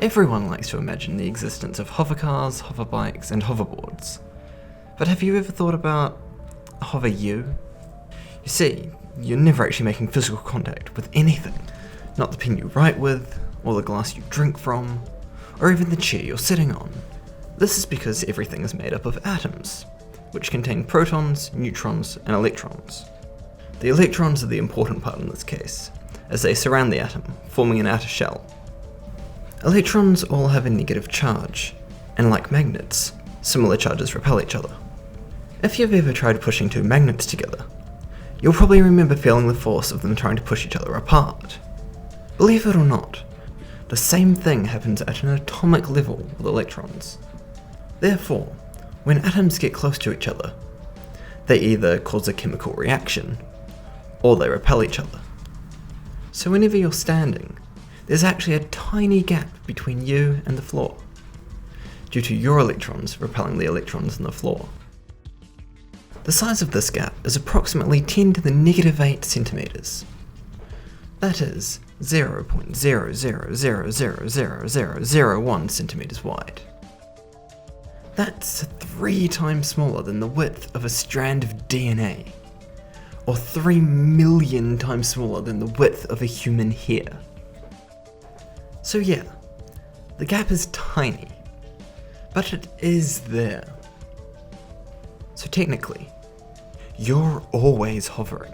Everyone likes to imagine the existence of hovercars, hoverbikes, and hoverboards. But have you ever thought about hover you? You see, you're never actually making physical contact with anything. Not the pen you write with, or the glass you drink from, or even the chair you're sitting on. This is because everything is made up of atoms, which contain protons, neutrons, and electrons. The electrons are the important part in this case, as they surround the atom, forming an outer shell. Electrons all have a negative charge, and like magnets, similar charges repel each other. If you've ever tried pushing two magnets together, you'll probably remember feeling the force of them trying to push each other apart. Believe it or not, the same thing happens at an atomic level with electrons. Therefore, when atoms get close to each other, they either cause a chemical reaction, or they repel each other. So whenever you're standing, there's actually a tiny gap between you and the floor, due to your electrons repelling the electrons in the floor. The size of this gap is approximately 10 to the negative 8 centimeters. That is 0.00000001 centimeters wide. That's 3 times smaller than the width of a strand of DNA, or 3 million times smaller than the width of a human hair. So yeah, the gap is tiny, but it is there. So technically, you're always hovering.